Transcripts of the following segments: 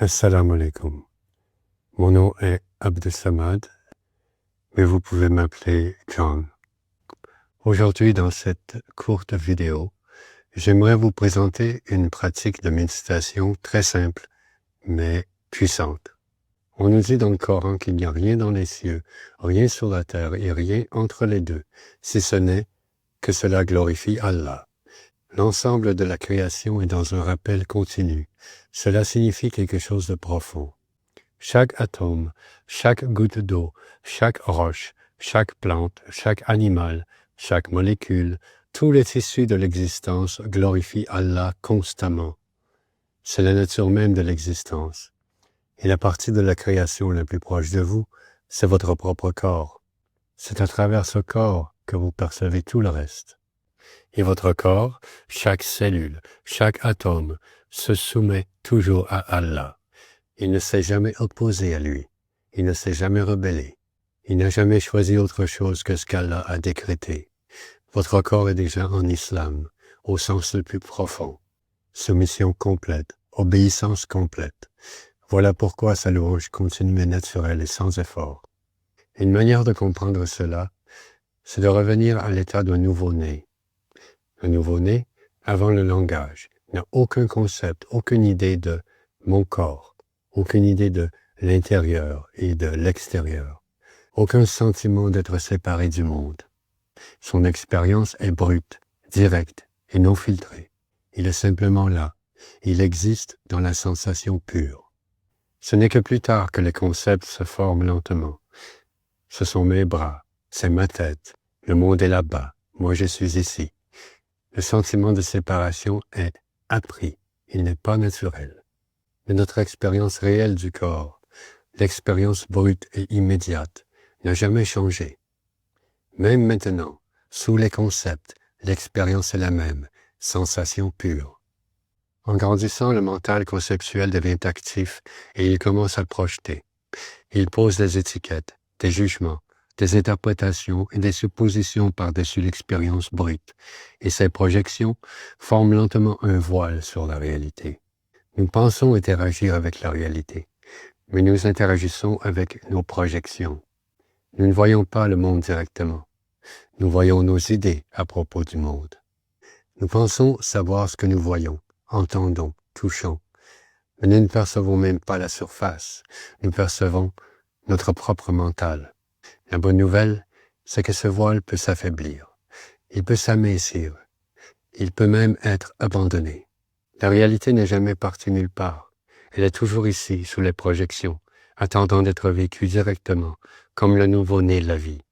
Assalamu alaikum. Mon nom est Abdessamad, mais vous pouvez m'appeler John. Aujourd'hui, dans cette courte vidéo, j'aimerais vous présenter une pratique de méditation très simple, mais puissante. On nous dit dans le Coran qu'il n'y a rien dans les cieux, rien sur la terre et rien entre les deux, si ce n'est que cela glorifie Allah. L'ensemble de la création est dans un rappel continu. Cela signifie quelque chose de profond. Chaque atome, chaque goutte d'eau, chaque roche, chaque plante, chaque animal, chaque molécule, tous les tissus de l'existence glorifient Allah constamment. C'est la nature même de l'existence. Et la partie de la création la plus proche de vous, c'est votre propre corps. C'est à travers ce corps que vous percevez tout le reste. Et votre corps, chaque cellule, chaque atome, se soumet toujours à Allah. Il ne s'est jamais opposé à lui. Il ne s'est jamais rebellé. Il n'a jamais choisi autre chose que ce qu'Allah a décrété. Votre corps est déjà en islam, au sens le plus profond. Soumission complète, obéissance complète. Voilà pourquoi sa louange continue et naturelle et sans effort. Une manière de comprendre cela, c'est de revenir à l'état d'un nouveau-né. Un nouveau-né, avant le langage, n'a aucun concept, aucune idée de « mon corps », aucune idée de l'intérieur et de l'extérieur, aucun sentiment d'être séparé du monde. Son expérience est brute, directe et non filtrée. Il est simplement là. Il existe dans la sensation pure. Ce n'est que plus tard que les concepts se forment lentement. Ce sont mes bras, c'est ma tête, le monde est là-bas, moi je suis ici. Le sentiment de séparation est appris, il n'est pas naturel. Mais notre expérience réelle du corps, l'expérience brute et immédiate, n'a jamais changé. Même maintenant, sous les concepts, l'expérience est la même, sensation pure. En grandissant, le mental conceptuel devient actif et il commence à projeter. Il pose des étiquettes, des jugements, des interprétations et des suppositions par-dessus l'expérience brute, et ces projections forment lentement un voile sur la réalité. Nous pensons interagir avec la réalité, mais nous interagissons avec nos projections. Nous ne voyons pas le monde directement. Nous voyons nos idées à propos du monde. Nous pensons savoir ce que nous voyons, entendons, touchons, mais nous ne percevons même pas la surface. Nous percevons notre propre mental. La bonne nouvelle, c'est que ce voile peut s'affaiblir. Il peut s'amincir. Il peut même être abandonné. La réalité n'est jamais partie nulle part. Elle est toujours ici, sous les projections, attendant d'être vécue directement, comme le nouveau-né la vit.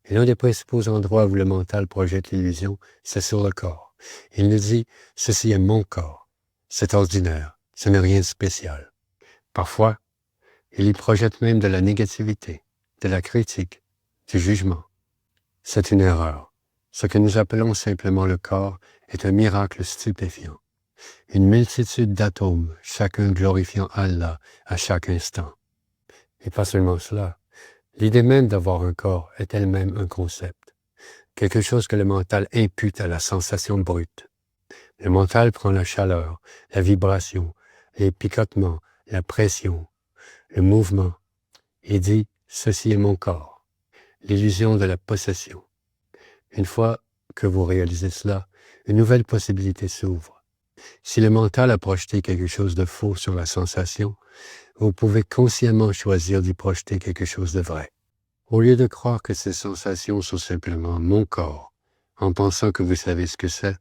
Et l'un des principaux endroits où le mental projette l'illusion, c'est sur le corps. Il nous dit, ceci est mon corps. C'est ordinaire. Ce n'est rien de spécial. Parfois, il y projette même de la négativité, de la critique, du jugement. C'est une erreur. Ce que nous appelons simplement le corps est un miracle stupéfiant. Une multitude d'atomes, chacun glorifiant Allah à chaque instant. Et pas seulement cela. L'idée même d'avoir un corps est elle-même un concept. Quelque chose que le mental impute à la sensation brute. Le mental prend la chaleur, la vibration, les picotements, la pression, le mouvement, et dit « ceci est mon corps », l'illusion de la possession. Une fois que vous réalisez cela, une nouvelle possibilité s'ouvre. Si le mental a projeté quelque chose de faux sur la sensation, vous pouvez consciemment choisir d'y projeter quelque chose de vrai. Au lieu de croire que ces sensations sont simplement mon corps, en pensant que vous savez ce que c'est,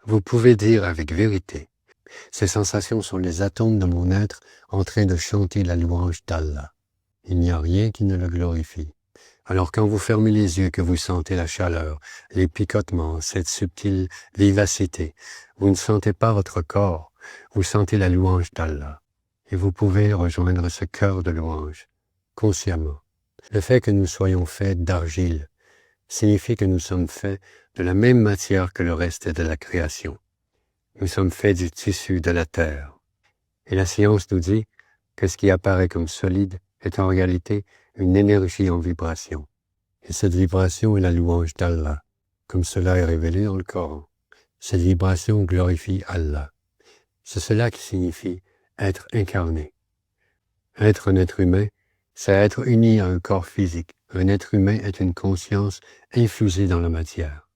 vous pouvez dire avec vérité, ces sensations sont les atomes de mon être en train de chanter la louange d'Allah. Il n'y a rien qui ne le glorifie. Alors quand vous fermez les yeux, que vous sentez la chaleur, les picotements, cette subtile vivacité, vous ne sentez pas votre corps, vous sentez la louange d'Allah. Et vous pouvez rejoindre ce cœur de louange, consciemment. Le fait que nous soyons faits d'argile signifie que nous sommes faits de la même matière que le reste de la création. Nous sommes faits du tissu de la terre. Et la science nous dit que ce qui apparaît comme solide est en réalité une énergie en vibration. Et cette vibration est la louange d'Allah, comme cela est révélé dans le Coran. Cette vibration glorifie Allah. C'est cela qui signifie être incarné. Être un être humain, c'est être uni à un corps physique. Un être humain est une conscience infusée dans la matière.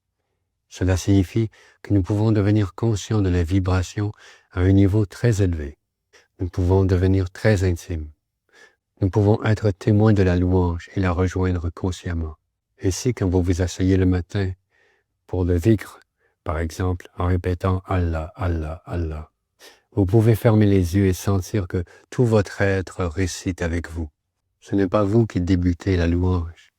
Cela signifie que nous pouvons devenir conscients de la vibration à un niveau très élevé. Nous pouvons devenir très intimes. Nous pouvons être témoins de la louange et la rejoindre consciemment. Ainsi, quand vous vous asseyez le matin pour le dhikr, par exemple, en répétant « Allah, Allah, Allah », vous pouvez fermer les yeux et sentir que tout votre être récite avec vous. Ce n'est pas vous qui débutez la louange.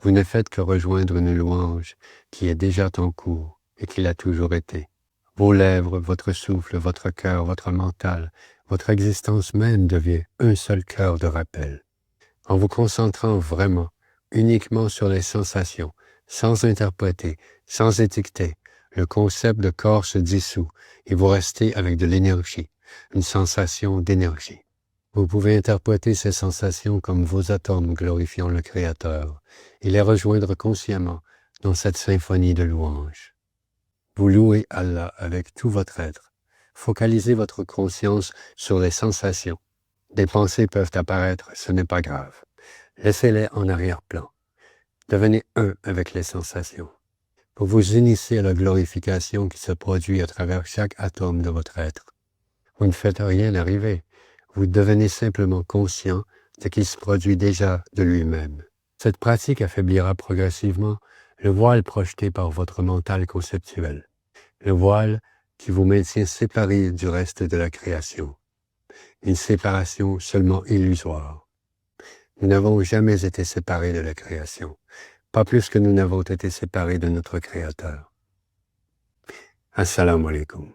Vous ne faites que rejoindre une louange qui est déjà en cours et qui l'a toujours été. Vos lèvres, votre souffle, votre cœur, votre mental, votre existence même devient un seul cœur de rappel. En vous concentrant vraiment, uniquement sur les sensations, sans interpréter, sans étiqueter, le concept de corps se dissout et vous restez avec de l'énergie, une sensation d'énergie. Vous pouvez interpréter ces sensations comme vos atomes glorifiant le Créateur et les rejoindre consciemment dans cette symphonie de louanges. Vous louez Allah avec tout votre être. Focalisez votre conscience sur les sensations. Des pensées peuvent apparaître, ce n'est pas grave. Laissez-les en arrière-plan. Devenez un avec les sensations. Vous vous unissez à la glorification qui se produit à travers chaque atome de votre être. Vous ne faites rien arriver. Vous devenez simplement conscient de ce qui se produit déjà de lui-même. Cette pratique affaiblira progressivement le voile projeté par votre mental conceptuel, le voile qui vous maintient séparés du reste de la création. Une séparation seulement illusoire. Nous n'avons jamais été séparés de la création, pas plus que nous n'avons été séparés de notre Créateur. Assalamu alaikum.